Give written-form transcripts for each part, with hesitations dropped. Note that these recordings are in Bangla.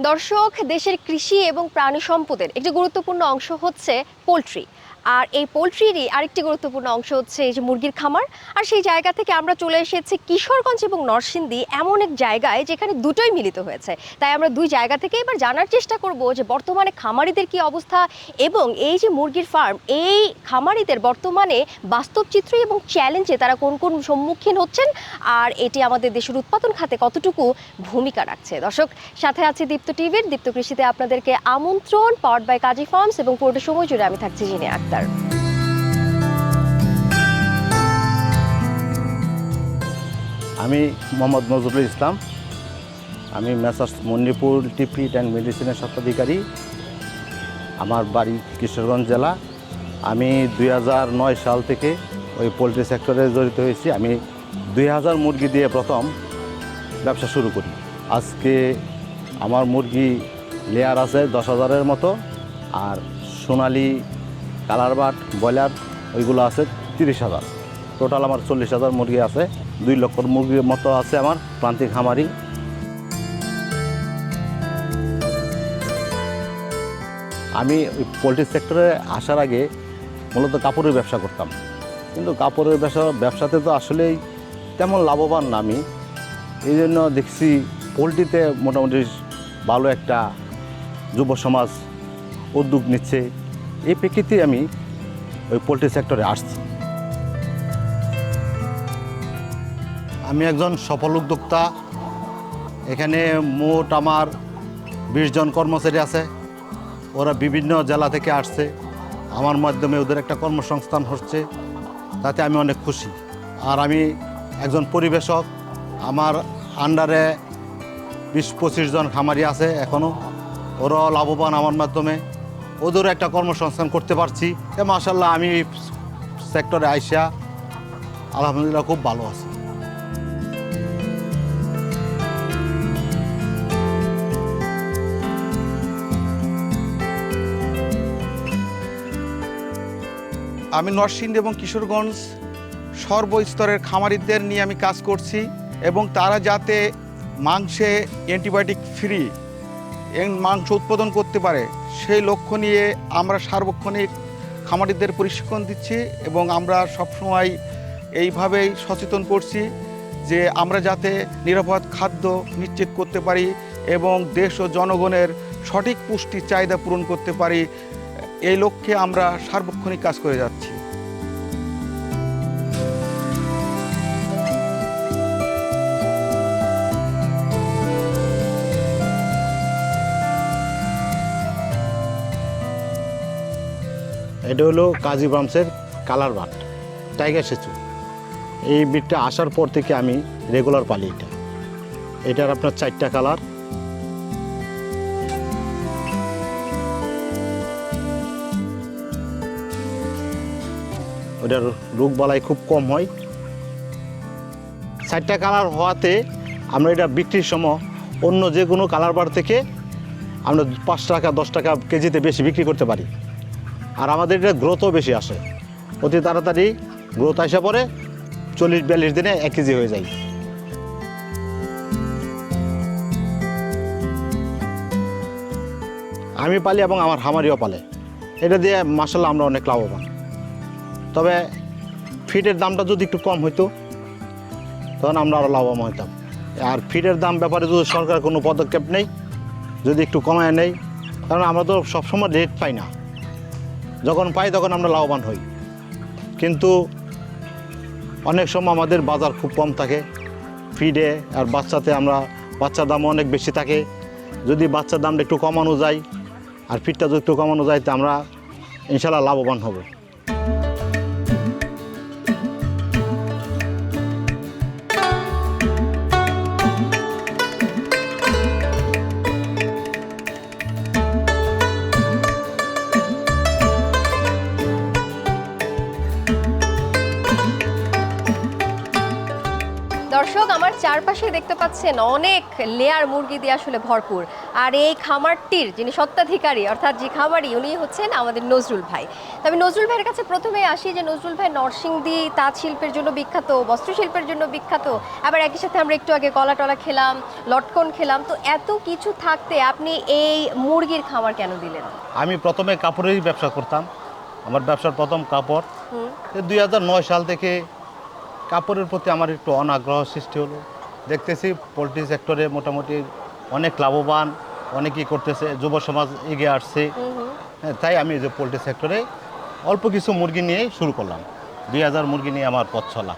দর্শক, দেশের কৃষি এবং প্রাণী সম্পদের একটি গুরুত্বপূর্ণ অংশ হচ্ছে পোলট্রি। আর এই পোলট্রিরই আরেকটি গুরুত্বপূর্ণ অংশ হচ্ছে এই যে মুরগির খামার। আর সেই জায়গা থেকে আমরা চলে এসেছি কিশোরগঞ্জ এবং নরসিংদী, এমন এক জায়গায় যেখানে দুটোই মিলিত হয়েছে। তাই আমরা দুই জায়গা থেকে এবার জানার চেষ্টা করব যে বর্তমানে খামারিদের কি অবস্থা, এবং এই যে মুরগির ফার্ম, এই খামারিদের বর্তমানে বাস্তব চিত্র এবং চ্যালেঞ্জে তারা কোন কোন সম্মুখীন হচ্ছেন, আর এটি আমাদের দেশের উৎপাদন খাতে কতটুকু ভূমিকা রাখছে। দর্শক, সাথে আছে দীপ্ত টিভির দীপ্ত কৃষিতে আপনাদেরকে আমন্ত্রণ, পাওয়ার্ড বাই কাজী ফার্মস, এবং পুরোটা সময় জুড়ে আমি থাকছি জিনে আক্তার। আমি মোহাম্মদ নজরুল ইসলাম। আমি মেসার্স মণিপুর টিফিড অ্যান্ড মেডিসিনের স্বত্বাধিকারী। আমার বাড়ি কিশোরগঞ্জ জেলা। আমি 2009 সাল থেকে ওই পোলট্রি সেক্টরে জড়িত হয়েছি। আমি 2000 মুরগি দিয়ে প্রথম ব্যবসা শুরু করি। আজকে আমার মুরগি লেয়ার আছে 10,000-এর মতো, আর সোনালি কালার বাট ব্রয়লার ওইগুলো আছে 30,000। টোটাল আমার 40,000 মুরগি আছে। 2 লক্ষ মুরগির মতো আছে আমার প্রান্তিক খামারি। আমি ওই পোলট্রি সেক্টরে আসার আগে মূলত কাপড়ের ব্যবসা করতাম, কিন্তু কাপড়ের ব্যবসাতে তো আসলেই তেমন লাভবান না আমি। এই জন্য দেখছি পোলট্রিতে মোটামুটি ভালো একটা যুব সমাজ উদ্যোগ নিচ্ছে। এই প্রেক্ষিতে আমি ওই পোলট্রি সেক্টরে আসছি। আমি একজন সফল উদ্যোক্তা। এখানে মোট আমার 20 জন কর্মচারী আছে। ওরা বিভিন্ন জেলা থেকে আসছে, আমার মাধ্যমে ওদের একটা কর্মসংস্থান হচ্ছে, তাতে আমি অনেক খুশি। আর আমি একজন পরিবেশক। আমার আন্ডারে 20-25 জন খামারি আছে এখনও। ওরাও লাভবান আমার মাধ্যমে, ওদেরও একটা কর্মসংস্থান করতে পারছি। মাশাআল্লাহ, আমি সেক্টরে আইসা আলহামদুলিল্লাহ খুব ভালো আছি। আমি নরসিংদী এবং কিশোরগঞ্জ সর্বস্তরের খামারিদের নিয়ে আমি কাজ করছি, এবং তারা যাতে মাংসে অ্যান্টিবায়োটিক ফ্রি মাংস উৎপাদন করতে পারে সেই লক্ষ্য নিয়ে আমরা সার্বক্ষণিক খামারিদের প্রশিক্ষণ দিচ্ছি, এবং আমরা সবসময় এইভাবেই সচেতন করছি যে আমরা যাতে নিরাপদ খাদ্য নিশ্চিত করতে পারি এবং দেশ ও জনগণের সঠিক পুষ্টির চাহিদা পূরণ করতে পারি। এই লক্ষ্যে আমরা সার্বক্ষণিক কাজ করে যাচ্ছি। এটা হলো কাজী ফার্মসের কালার বাট টাইগার সেচু। এই বিটটা আসার পর থেকে আমি রেগুলার পালি। এটার আপনার 4টা কালার। ওটার রোগ বালাই খুব কম হয়। 4টা কালার হওয়াতে আমরা এটা বিক্রির সময় অন্য যে কোনো কালার বার থেকে আমরা 5 টাকা 10 টাকা কেজিতে বেশি বিক্রি করতে পারি। আর আমাদের এটা গ্রোথও বেশি আসে, অতি তাড়াতাড়ি গ্রোথ আসা পরে 40-42 দিনে 1 কেজি হয়ে যায়। আমি পালি এবং আমার খামারিও পালে। এটা দিয়ে মাশাআল্লাহ আমরা অনেক লাভবান। তবে ফিডের দামটা যদি একটু কম হইতো তখন আমরা আরও লাভবান হইতাম। আর ফিডের দাম ব্যাপারে যদি সরকার কোনো পদক্ষেপ নেই, যদি একটু কমায় নেই, কারণ আমরা তো সবসময় রেট পাই না, যখন পাই তখন আমরা লাভবান হই। কিন্তু অনেক সময় আমাদের বাজার খুব কম থাকে ফিডে, আর বাচ্চাতে আমরা বাচ্চার দাম অনেক বেশি থাকে। যদি বাচ্চার দামটা একটু কমানো যায় আর ফিডটা যদি একটু কমানো যায়, তো আমরা ইনশাল্লাহ লাভবান হব। দর্শক, আমার চারপাশে দেখতে পাচ্ছেন অনেক লেয়ার মুরগি দিয়ে আসলে ভরপুর। আর এই খামারটির যিনি স্বত্বাধিকারী অর্থাৎ যে খামারি উনি হচ্ছেন আমাদের নজরুল ভাই। তো আমি নজরুল ভাইয়ের কাছে প্রথমেই আসি যে নজরুল ভাই নরসিংদী তাঁত শিল্পের জন্য বিখ্যাত, বস্ত্রশিল্পের জন্য বিখ্যাত, আবার একই সাথে আমরা একটু আগে কলা টলা খেলাম, লটকন খেলাম। তো এত কিছু থাকতে আপনি এই মুরগির খামার কেন দিলেন? আমি প্রথমে কাপড়েরই ব্যবসা করতাম। আমার ব্যবসার প্রথম কাপড়। হুম। 2009 সাল থেকে কাপড়ের প্রতি আমার একটু অনাগ্রহ সৃষ্টি হলো। দেখতেছি পোলট্রি সেক্টরে মোটামুটি অনেক লাভবান, অনেকেই করতেছে, যুব সমাজ এগিয়ে আসছে। হ্যাঁ, তাই আমি যে পোলট্রি সেক্টরে অল্প কিছু মুরগি নিয়ে শুরু করলাম। 2000 মুরগি নিয়ে আমার পথ চলা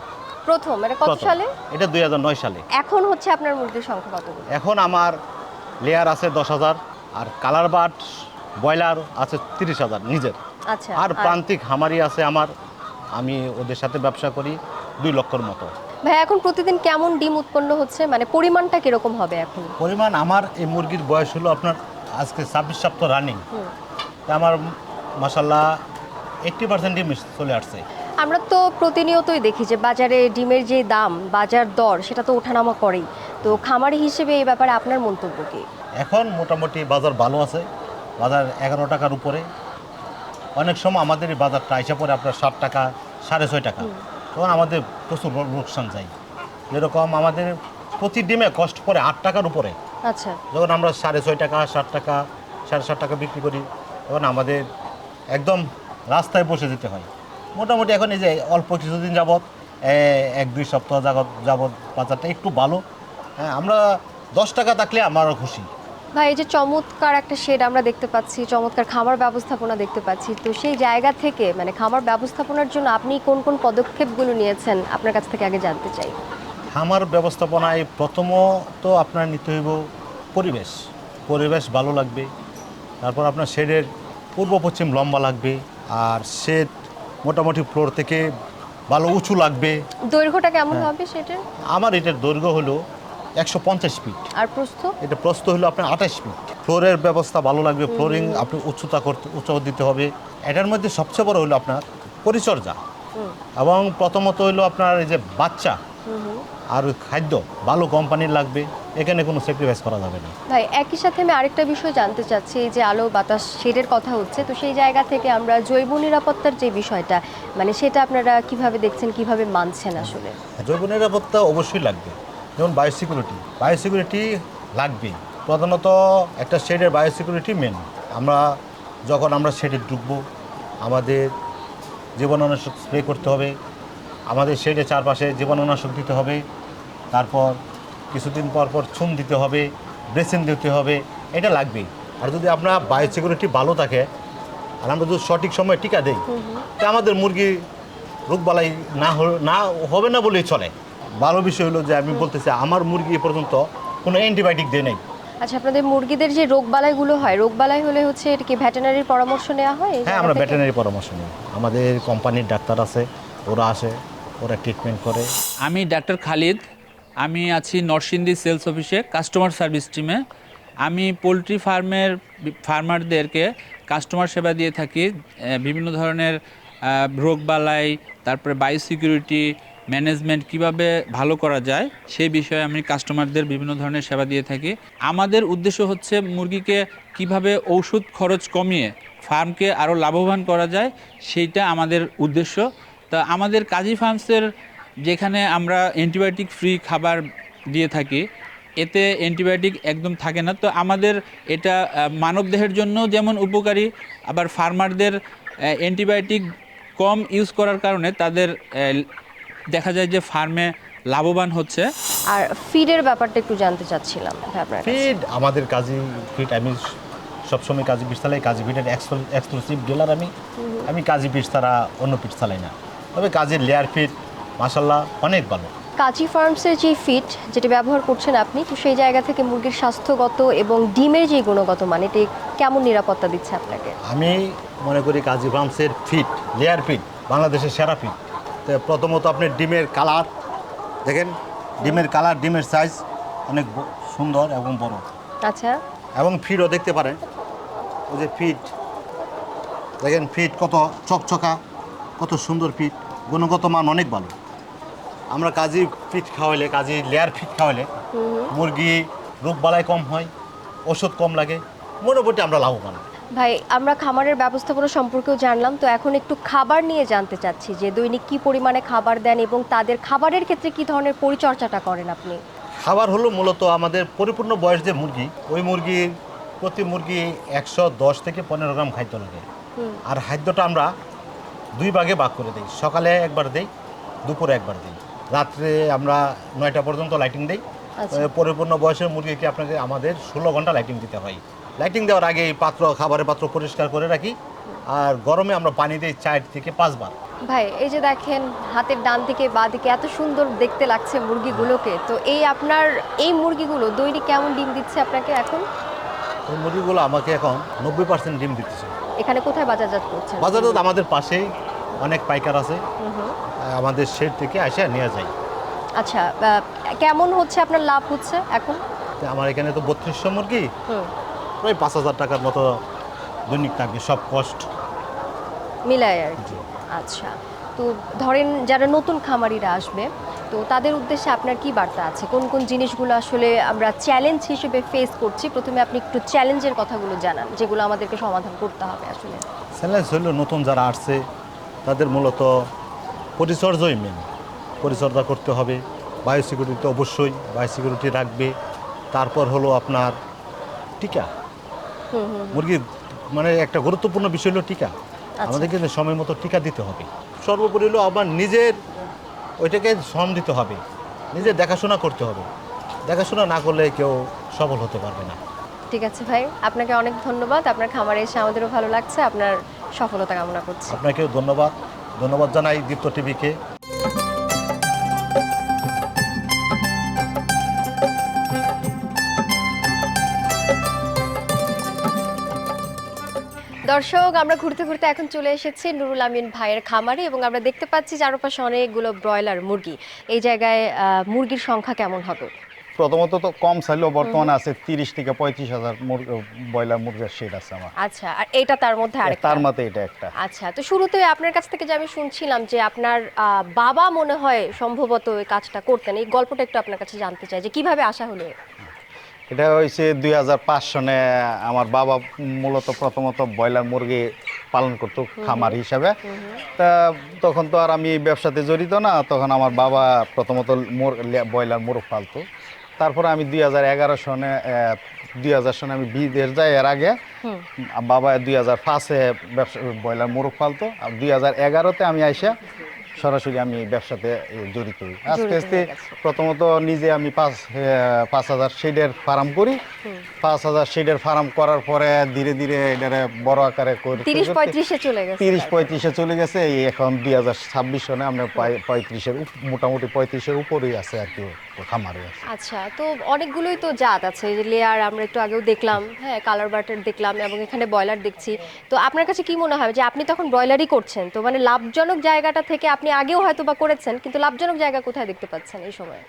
প্রথম এটা কত প্রথম। সালে? এটা 2009 সালে। এখন হচ্ছে আপনার মুরগির সংখ্যা কতগুলো? এখন আমার লেয়ার আছে 10,000, আর কালার বাট ব্রয়লার আছে 30,000 নিজের। আচ্ছা। আর প্রান্তিক হামারি আছে আমার, আমি ওদের সাথে ব্যবসা করি 2 লক্ষর মতো। ভাই এখন প্রতিদিন কেমন ডিম উৎপন্ন হচ্ছে, মানে পরিমাণটা কিরকম হবে এখন? পরিমাণ আমার এই মুরগির বয়স হলো আপনার আজকে 26 সপ্তাহ রানিং। তা আমার মাশাল্লাহ 80% ডিম চলে আসছে। আমরা তো প্রতিনিয়তই দেখি যে বাজারে ডিমের যে দাম, বাজার দর সেটা তো ওঠানামা করেই। তো খামারি হিসেবে এই ব্যাপারে আপনার মন্তব্য কি? এখন মোটামুটি বাজার ভালো আছে, বাজার 11 টাকার উপরে। অনেক সময় আমাদের এই বাজারটা আইসা পড়ে আপনার 7 টাকা, 6.5 টাকা, তখন আমাদের প্রচুর লোকসান যায়। যেরকম আমাদের প্রতি ডিমে কষ্ট পড়ে 8 টাকার উপরে। আচ্ছা। যখন আমরা 6.5 টাকা, 7 টাকা, 7.5 টাকা বিক্রি করি, তখন আমাদের একদম রাস্তায় বসে যেতে হয়। মোটামুটি এখন এই যে অল্প কিছুদিন যাবৎ 1-2 সপ্তাহ যাবৎ বাজারটা একটু ভালো। হ্যাঁ, আমরা 10 টাকা থাকলে আমারও খুশি। ভাই এই যে চমৎকার একটা শেড আমরা দেখতে পাচ্ছি, চমৎকার খামার ব্যবস্থাপনা দেখতে পাচ্ছি, তো সেই জায়গা থেকে মানে খামার ব্যবস্থাপনার জন্য আপনি কোন কোন পদক্ষেপগুলো নিয়েছেন আপনার কাছ থেকে আগে জানতে চাই। খামার ব্যবস্থাপনায় প্রথমত আপনার নিতে হইব পরিবেশ ভালো লাগবে। তারপর আপনার শেডের পূর্ব পশ্চিম লম্বা লাগবে, আর শেড মোটামুটি ফ্লোর থেকে ভালো উঁচু লাগবে। দৈর্ঘ্যটা কেমন হবে সেটার? আমার এটার দৈর্ঘ্য হলো 150 ফিট, আর প্রস্থ? এটা প্রস্থ হলো আপনার 28 ফিট। ফ্লোরের ব্যবস্থা ভালো লাগবে, ফ্লোরিং আপনি উঁচু দিতে হবে। এটার মধ্যে সবচেয়ে বড় হলো আপনার পরিচর্যা, এবং প্রথমত হলো আপনার এই যে বাচ্চা আর খাদ্য ভালো কোম্পানির লাগবে, এখানে কোনো স্যাক্রিফাইস করা যাবে না। ভাই একই সাথে আমি আরেকটা বিষয় জানতে চাচ্ছি, এই যে আলো বাতাস শেডের কথা হচ্ছে, তো সেই জায়গা থেকে আমরা জৈব নিরাপত্তার যে বিষয়টা মানে সেটা আপনারা কিভাবে দেখছেন, কিভাবে মানছেন আসলে? জৈব নিরাপত্তা অবশ্যই লাগবে, যেমন বায়োসিকিউরিটি লাগবে। প্রধানত একটা শেডের বায়োসিকিউরিটি মেন। যখন আমরা শেডে ঢুকবো, আমাদের জীবাণুনাশক স্প্রে করতে হবে, আমাদের শেডের চারপাশে জীবাণুনাশক দিতে হবে, তারপর কিছুদিন পর চুন দিতে হবে, ব্রেসিন দিতে হবে, এটা লাগবেই। আর যদি আপনার বায়োসিকিউরিটি ভালো থাকে আর আমরা যদি সঠিক সময় টিকা দেই, তা আমাদের মুরগি রোগবালাই না হবে না বলেই চলে। ভালো বিষয় হলো যে আমি বলতেছি আমার মুরগি এ পর্যন্ত কোনো অ্যান্টিবায়োটিক দেয় নাই। আচ্ছা, আপনাদের মুরগিদের যে রোগবালাইগুলো হয়, রোগবালাই হলে হচ্ছে এটা কি ভেটেরিনারির পরামর্শ নেওয়া হয়? হ্যাঁ, আমরা ভেটেরিনারি পরামর্শ নিই, আমাদের কোম্পানির ডাক্তার আছে, ওরা আসে, ওরা ট্রিটমেন্ট করে। আমি ডাক্তার খালিদ, আমি আছি নরসিংদী সেলস অফিসে কাস্টমার সার্ভিস টিমে। আমি পোলট্রি ফার্মারদেরকে কাস্টমার সেবা দিয়ে থাকি। বিভিন্ন ধরনের রোগবালাই, তারপরে বায়োসিকিউরিটি ম্যানেজমেন্ট কিভাবে ভালো করা যায় সেই বিষয়ে আমি কাস্টমারদের বিভিন্ন ধরনের সেবা দিয়ে থাকি। আমাদের উদ্দেশ্য হচ্ছে মুরগিকে কিভাবে ওষুধ খরচ কমিয়ে ফার্মকে আরও লাভবান করা যায়, সেইটা আমাদের উদ্দেশ্য। তা আমাদের কাজী ফার্মসের যেখানে আমরা অ্যান্টিবায়োটিক ফ্রি খাবার দিয়ে থাকি, এতে অ্যান্টিবায়োটিক একদম থাকে না। তো আমাদের এটা মানবদেহের জন্য যেমন উপকারী, আবার ফার্মারদের অ্যান্টিবায়োটিক কম ইউজ করার কারণে তাদের দেখা যায় যে ফার্মে লাভবান হচ্ছে। আর ফিডের ব্যাপারটা একটু জানতে চাচ্ছিলাম আপনার কাছে। ফিড আমাদের কাজী ফিড, আমি সবসময় কাজী পিস চালাই, কাজী ফিডের এক্সক্লুসিভ ডিলার আমি কাজী পিস ছাড়া অন্য পিস চালাই না। তবে কাজীর লেয়ার ফিড মাশাল্লাহ অনেক ভালো। কাজী ফার্মসের যে ফিড যেটা ব্যবহার করছেন আপনি, তো সেই জায়গা থেকে মুরগির স্বাস্থ্যগত এবং ডিমের যে গুণগত মান, এটি কেমন নিরাপত্তা দিচ্ছে আপনাকে? আমি মনে করি কাজী ফার্মসের ফিড, লেয়ার ফিড বাংলাদেশের সেরা ফিড। তো প্রথমত আপনি ডিমের কালার দেখেন, ডিমের সাইজ অনেক সুন্দর এবং বড়। আচ্ছা। এবং ফিডও দেখতে পারেন, ওই যে ফিড দেখেন, ফিড কত চকচকা, কত সুন্দর ফিড, গুণগত মান অনেক ভালো। আমরা কাজী ফিট খাওয়াইলে, কাজী লেয়ার ফিট খাওয়াইলে মুরগি রোগবালাই কম হয়, ওষুধ কম লাগে, মোটামুটি আমরা লাভবান। ভাই আমরা খামারের ব্যবস্থাপনা সম্পর্কেও জানলাম, তো এখন একটু খাবার নিয়ে জানতে চাচ্ছি যে দৈনিক কি পরিমাণে খাবার দেন এবং তাদের খাবারের ক্ষেত্রে কি ধরনের পরিচর্যাটা করেন আপনি? খাবার হলো মূলত আমাদের পরিপূর্ণ বয়স যে মুরগি, ওই মুরগির প্রতি মুরগি 110 থেকে 15 গ্রাম খাদ্য লাগে। আর খাদ্যটা আমরা 2 ভাগে ভাগ করে দিই, সকালে একবার দিই, দুপুরে একবার দিই, রাত্রে আমরা 9টা পর্যন্ত লাইটিং দিই। আচ্ছা। পরিপূর্ণ বয়সের মুরগিকে আপনাকে আমাদের 16 ঘন্টা লাইটিং দিতে হয়। লাইটিং দেওয়ার আগে এই খাবারের পাত্র পরিষ্কার করে রাখি, আর গরমে আমরা পানি দিই 4 থেকে 5 বার। ভাই এই যে দেখেন হাতের ডান দিকে বাঁ দিকে এত সুন্দর দেখতে লাগছে মুরগিগুলোকে, তো এই আপনার এই মুরগিগুলো দৈনিক কেমন ডিম দিচ্ছে আপনাকে এখন? ওই মুরগিগুলো আমাকে এখন 90% ডিম দিতেছে। এখানে কোথায় বাজারজাত করছেন? বাজারে তো আমাদের পাশেই অনেক পাইকার আছে, আমাদের শেড থেকে এসে নিয়ে যায়। আচ্ছা, কেমন হচ্ছে আপনার লাভ হচ্ছে এখন? তো আমার এখানে তো 3200 মুরগি, প্রায় 5000 টাকার মতো দৈনিক থাকবে, সব কষ্ট মিলায় আর কি। আচ্ছা, তো ধরেন যারা নতুন খামারিরা আসবে, তো তাদের উদ্দেশ্যে আপনার কি বার্তা আছে? কোন কোন জিনিসগুলো আসলে আমরা চ্যালেঞ্জ হিসেবে ফেস করছি? প্রথমে আপনি একটু চ্যালেঞ্জের কথাগুলো জানান, যেগুলো আমাদেরকে সমাধান করতে হবে আসলে। চ্যালেঞ্জ হলো নতুন যারা আসছে তাদের মূলত পরিচর্যাই মেন, পরিচর্যা করতে হবে। বায়োসিকিউরিটি অবশ্যই বায়োসিকিউরিটি রাখবে। তারপর হলো আপনার টিকা, মুরগির মানে একটা গুরুত্বপূর্ণ বিষয় হলো টিকা। আমাদেরকে সময় মতো টিকা দিতে হবে। সর্বোপরি হলো আবার নিজের ওইটাকে শ্রম দিতে হবে, নিজের দেখাশোনা করতে হবে। দেখাশোনা না করলে কেউ সফল হতে পারবে না। ঠিক আছে ভাই, আপনাকে অনেক ধন্যবাদ। আপনার খামারে এসে আমাদেরও ভালো লাগছে, আপনার সফলতা কামনা করছি। আপনাকেও ধন্যবাদ জানাই দীপ্ত টিভিকে। দর্শক, আমরা ঘুরতে ঘুরতে এখন চলে এসেছি নুরুল আমিন ভাইয়ের খামারে এবং আমরা দেখতে পাচ্ছি চারপাশে অনেকগুলো ব্রয়লার মুরগি। এই জায়গায় মুরগির সংখ্যা কেমন হবে? প্রথমত তো কম চাইলেও বর্তমানে আছে 30 থেকে 35,000 ব্রয়লার মুরগির শেড আছে আমার। আচ্ছা, আর এটা তার মধ্যে আরেকটা? তার মধ্যে এটা একটা। আচ্ছা, তো শুরুতে আপনার কাছ থেকে যে আমি শুনছিলাম যে আপনার বাবা মনে হয় সম্ভবত এই কাজটা করতেন, এই গল্পটা একটু আপনার কাছে জানতে চাই যে কিভাবে আসা হলো? এটা হয়েছে 2005 সনে। আমার বাবা মূলত প্রথমত ব্রয়লার মুরগি পালন করতো খামার হিসাবে। তা তখন তো আর আমি এই ব্যবসাতে জড়িত না, তখন আমার বাবা প্রথমত ব্রয়লার মুরগ পালতো। তারপরে আমি 2011 সনে 2000 সনে আমি বিদেশ যাই। এর আগে বাবা 2005-এ ব্যবসা ব্রয়লার মুরগ পালতো, আর 2011-তে আমি আইসা সরাসরি আমি ব্যবসাতে জড়িত হই। আস্তে আস্তে প্রথমত নিজে আমি 5,000 শেডের ফার্ম করি। 5,000 শেডের ফার্ম করার পরে ধীরে ধীরে এটারে বড় আকারে করে 30-35-এ চলে গেছে। 30-35-এ চলে গেছে। এই এখন 2026 সনে আমরা 35-এর মোটামুটি 35-এর উপরেই আছে আর কি খামারে আছে। আচ্ছা, তো অনেকগুলোই তো জাত আছে, যে লেয়ার আমরা একটু আগেও দেখলাম, হ্যাঁ, কালার বাটার দেখলাম এবং এখানে ব্রয়লার দেখছি। তো আপনার কাছে কি মনে হয় যে আপনি তখন ব্রয়লারই করছেন, তো মানে লাভজনক জায়গাটা থেকে আপনি আগেও হয়তো বা করেছেন, কিন্তু লাভজনক জায়গা কোথায় দেখতে পাচ্ছেন এই সময়?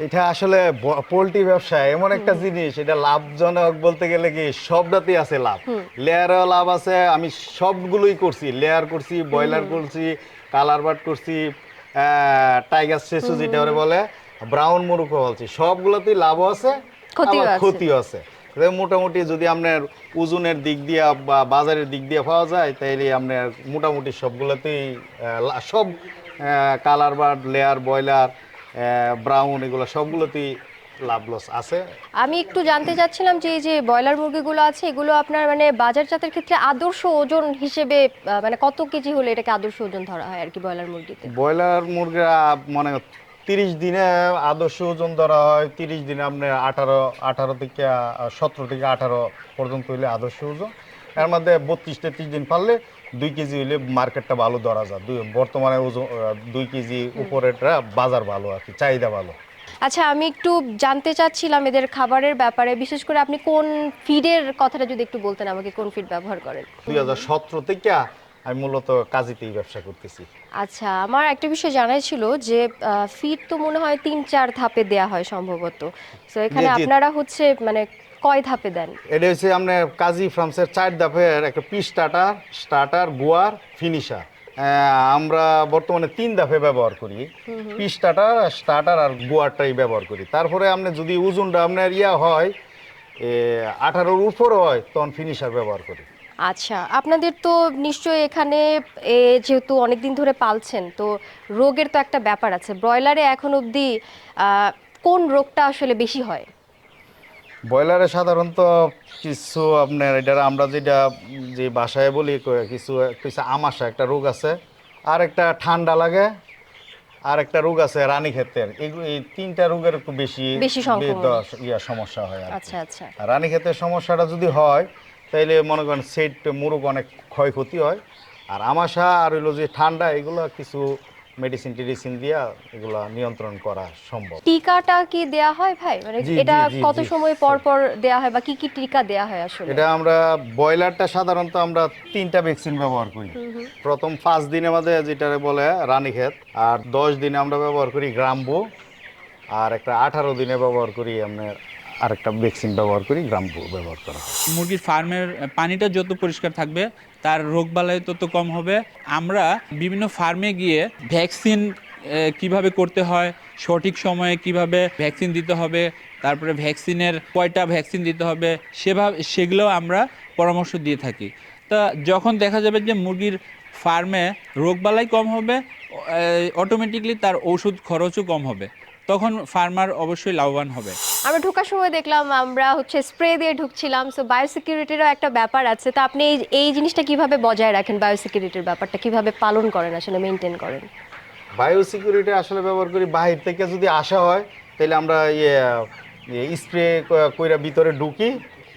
এটা আসলে পোল্ট্রি ব্যবসা এমন একটা জিনিস, এটা লাভজনক বলতে গেলে কি সবটাতেই আছে লাভ। লেয়ারও লাভ আছে, আমি সবগুলোই করছি, লেয়ার করছি, ব্রয়লার করছি, কালার বার্ড করছি, টাইগার সেসু যেটা বলে, ব্রাউন মুরগ বলছি, সবগুলোতেই লাভও আছে আবার ক্ষতিও আছে। মোটামুটি যদি আপনার ওজনের দিক দিয়ে বা বাজারের দিক দিয়ে পাওয়া যায়, তাইলে আপনার মোটামুটি সবগুলোতেই সব colour bird, layer, broiler, brown, এগুলো সবগুলোতেই লাভ লস আছে। আমি একটু জানতে চাচ্ছিলাম যে এই যে ব্রয়লার মুরগিগুলো আছে, এগুলো আপনার মানে বাজারজাতের ক্ষেত্রে আদর্শ ওজন হিসেবে মানে কত কেজি হলে এটাকে আদর্শ ওজন ধরা হয় আর কি ব্রয়লার মুরগিতে? ব্রয়লার মুরগিরা মানে 30 দিনে আদর্শ ওজন ধরা হয়। 30 দিনে আপনার 18 থেকে 17 থেকে 18 পর্যন্ত হইলে আদর্শ ওজন। এর মধ্যে 32-33 দিন পারলে 2 কেজি হইলে মার্কেটটা ভালো ধরা যায়। বর্তমানে ওজন 2 কেজি উপরেটা বাজার ভালো আর কি, চাহিদা ভালো। আচ্ছা, আমি একটু জানতে চাচ্ছিলাম এদের খাবারের ব্যাপারে, বিশেষ করে আপনি কোন ফিডের কথাটা যদি একটু বলতেন আমাকে, কোন ফিড ব্যবহার করেন? 2017 থেকে আমি মূলত কাজীতেই ব্যবসা করতেছি। আচ্ছা, আমার একটা বিষয় জানাই ছিল যে ফিড তো মনে হয় 3-4 ধাপে দেয়া হয় সম্ভবত, তো এখানে আপনারা হচ্ছে মানে কয় ধাপে দেন? এটা হচ্ছে আপনার কাজী ফার্মসের 4 ধাপের একটা পিস স্টার্টার, গোয়ার, ফিনিশার। আমরা বর্তমানে 3 ধাপে ব্যবহার করি। স্টার্টার আর গোয়ারটাই ব্যবহার করি। তারপরে আপনি যদি ওজনটা আপনার হয় 18-র উপর হয় তখন ফিনিশার ব্যবহার করি। আচ্ছা, আপনাদের তো নিশ্চয়ই এখানে যেহেতু অনেক দিন ধরে পালছেন, তো রোগের তো একটা ব্যাপার আছে। ব্রয়লারে এখন অবধি কোন রোগটা আসলে বেশি হয়? ব্রয়লারে সাধারণত কিছু আপনার এটা আমরা যে ভাষায় বলি কিছু কিছু আমাশা একটা রোগ আছে, আর একটা ঠান্ডা লাগে, আর একটা রোগ আছে রানীক্ষেতের। এই 3টা রোগের একটু বেশি সংক্রমণ। সমস্যা হয় আর কি। আচ্ছা আচ্ছা। আর রানীক্ষেতের সমস্যাটা যদি হয় তাইলে মনে করেন সেট মুরগ অনেক ক্ষয়ক্ষতি হয়। আর আমাশা আর হইলো যে ঠান্ডা, এগুলো কিছু মেডিসিন দিয়া এগুলো নিয়ন্ত্রণ করা সম্ভব। টিকাটা কি দেয়া হয় ভাই? মানে জি, এটা জি, কত জি। সময় পর পর দেয়া হয় বা কি কি টিকা দেয়া হয় আসলে? এটা আমরা ব্রয়লারটা সাধারণত আমরা 3টা ভ্যাকসিন ব্যবহার করি। প্রথম 5 দিনের মধ্যে যেটা বলে রানীক্ষেত, আর 10 দিনে আমরা ব্যবহার করি গ্রাম্বু, আর একটা 18 দিনে ব্যবহার করি আপনার আরেকটা ভ্যাকসিন ব্যবহার করি, গ্রাম্বু ব্যবহার করা হয়। মুরগির ফার্মের পানিটা যত পরিষ্কার থাকবে তার রোগবালাই তত কম হবে। আমরা বিভিন্ন ফার্মে গিয়ে ভ্যাকসিন কিভাবে করতে হয়, সঠিক সময়ে কিভাবে ভ্যাকসিন দিতে হবে, তারপরে ভ্যাকসিনের কয়টা ভ্যাকসিন দিতে হবে সেগুলো আমরা পরামর্শ দিয়ে থাকি। তা যখন দেখা যাবে যে মুরগির ফার্মে রোগবালাই কম হবে, অটোমেটিকলি তার ওষুধ খরচও কম হবে, তখন ফার্মার অবশ্যই লাভবান হবে। আমরা ঢোকার সময় দেখলাম আমরা স্প্রে দিয়ে ঢুকছিলাম, সো বায়োসিকিউরিটিরও একটা ব্যাপার আছে। তো আপনি এই জিনিসটা কিভাবে বজায় রাখেন? বায়োসিকিউরিটির ব্যাপারটা কিভাবে পালন করেন, আসলে মেনটেন করেন? বায়োসিকিউরিটি আসলে ব্যবহার করি বাহির থেকে যদি আসা হয় তাহলে আমরা স্প্রে কইরা ভিতরে ঢুকি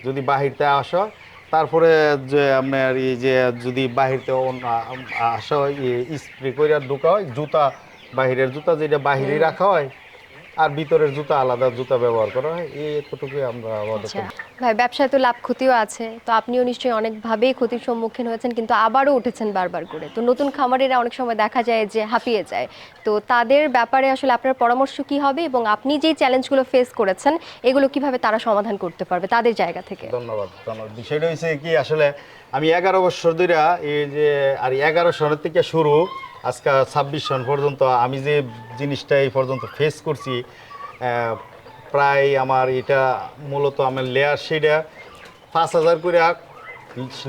যদি বাহিরতে আসা হয়। তারপরে যে আপনার যে যদি বাহিরতে আসা হয় স্প্রে কইরা ঢুকা হয়, বাহিরের জুতা যেটা বাহিরে রাখা হয়, আর ভিতরের জুতা আলাদা জুতা ব্যবহার করা হয়। এতটুকুই আমরা আচ্ছা ভাই, ব্যবসায় তো লাভ ক্ষতিও আছে, তো আপনিও নিশ্চয়ই অনেকভাবেই ক্ষতির সম্মুখীন হয়েছেন, কিন্তু আবারও উঠেছেন বারবার করে। তো নতুন খামারিরা অনেক সময় দেখা যায় যে হাঁপিয়ে যায়, তো তাদের ব্যাপারে আসলে আপনার পরামর্শ কি হবে এবং আপনি যে চ্যালেঞ্জগুলো ফেস করেছেন এগুলো কিভাবে তারা সমাধান করতে পারবে তাদের জায়গা থেকে? ধন্যবাদ। বিষয়টা হয়েছে কি, আসলে আমি 11 বছর ধরে এই যে আর 11 সনের থেকে শুরু আজকে 26 সন পর্যন্ত আমি যে জিনিসটা এই পর্যন্ত ফেস করছি, প্রায় আমার এটা মূলত আমার লেয়ার শিডে 5000 করে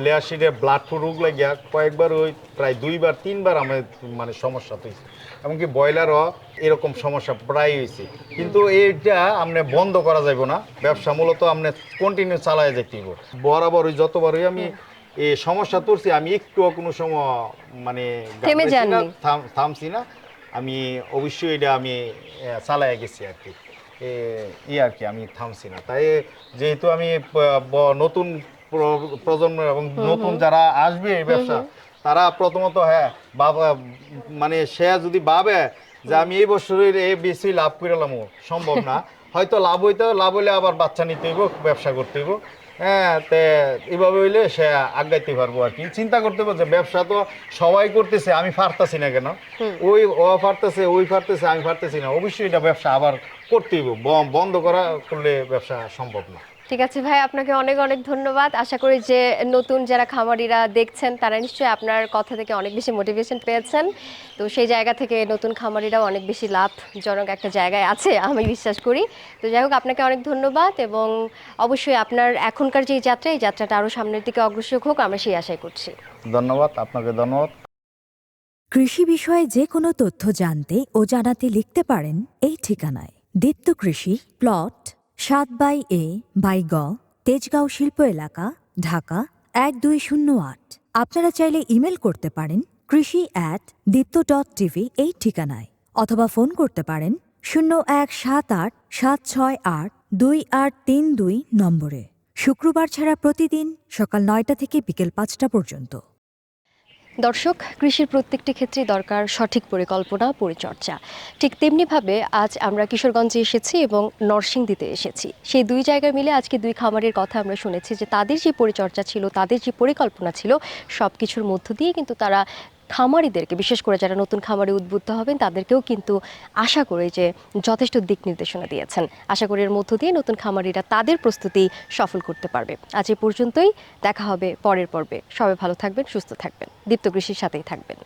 লেয়ার শিডে ব্লাড ফ্লু রোগ লাগিয়া কয়েকবার ওই প্রায় 2-3বার আমার মানে সমস্যা হয়েছে। এমনকি ব্রয়লারও এরকম সমস্যা প্রায় হয়েছে। কিন্তু এইটা আপনি বন্ধ করা যাবে না, ব্যবসা মূলত আপনি কন্টিনিউ চালায় যেতে হবে। বরাবরই যতবারই আমি এই সমস্যা তুলছি, আমি একটুও কোনো সময় মানে থামছি না, আমি অবশ্যই এটা আমি চালায় গেছি আর কি। আর কি আমি থামছি না। তাই যেহেতু আমি নতুন প্রজন্ম এবং নতুন যারা আসবে এই ব্যবসা, তারা প্রথমত বাবা মানে সে যদি ভাবে যে আমি এই বছরের বেশি লাভ করলাম, সম্ভব না। হয়তো লাভ হইলে আবার বাচ্চা নিতে হইব, ব্যবসা করতে হইব। এইভাবে হইলে সে আগাইতে পারবো আর কি। চিন্তা করতে পারবো যে ব্যবসা তো সবাই করতেছে, আমি পারতাছি না কেন? ও পারতেছে, ওই পারতেছে, আমি পারতেছি না। অবশ্যই এটা ব্যবসা আবার করতেই হবে, বন্ধ করলে ব্যবসা সম্ভব না। ঠিক আছে ভাই, আপনাকে অনেক অনেক ধন্যবাদ। আশা করি যে নতুন যারা খামারিরা দেখছেন তারা নিশ্চয়ই আপনার কথা থেকে অনেক বেশি মোটিভেশন পেয়েছেন। তো সেই জায়গা থেকে নতুন খামারিরাও অনেক বেশি লাভজনক একটা জায়গায় আছে আমি বিশ্বাস করি। তো যাই হোক, আপনাকে অনেক ধন্যবাদ এবং অবশ্যই আপনার এখনকার যে যাত্রা, এই যাত্রাটা আরও সামনের দিকে অগ্রসর হোক, আমরা সেই আশাই করছি। ধন্যবাদ, আপনাকে ধন্যবাদ। কৃষি বিষয়ে যে কোনো তথ্য জানতে ও জানাতে লিখতে পারেন এই ঠিকানায়: দীপ্ত কৃষি, প্লট 7/A/গ, তেজগাঁও শিল্প এলাকা, ঢাকা 1208। আপনারা চাইলে ইমেল করতে পারেন krishi@dipto.tv এই ঠিকানায়, অথবা ফোন করতে পারেন 0178-768-2832 নম্বরে। শুক্রবার ছাড়া প্রতিদিন সকাল 9টা থেকে বিকেল 5টা পর্যন্ত। দর্শক, কৃষির প্রত্যেকটি ক্ষেত্রেই দরকার সঠিক পরিকল্পনা, পরিচর্যা। ঠিক তেমনিভাবে আজ আমরা কিশোরগঞ্জে এসেছি এবং নরসিংদীতে এসেছি। সেই দুই জায়গায় মিলে আজকে দুই খামারের কথা আমরা শুনেছি যে তাদের যে পরিচর্যা ছিল, তাদের যে পরিকল্পনা ছিল, সব কিছুর মধ্য দিয়ে কিন্তু তারা খামারিদেরকে, বিশেষ করে যারা নতুন খামারে উদ্বুদ্ধ হবেন তাদেরকেও কিন্তু আশা করি যে যথেষ্ট দিক নির্দেশনা দিয়েছেন। আশা করি এর মধ্য দিয়ে নতুন খামারিরা তাদের প্রস্তুতি সফল করতে পারবে। আজ এ পর্যন্তই, দেখা হবে পরের পর্বে। সবাই ভালো থাকবেন, সুস্থ থাকবেন, দীপ্ত কৃষির সাথেই থাকবেন।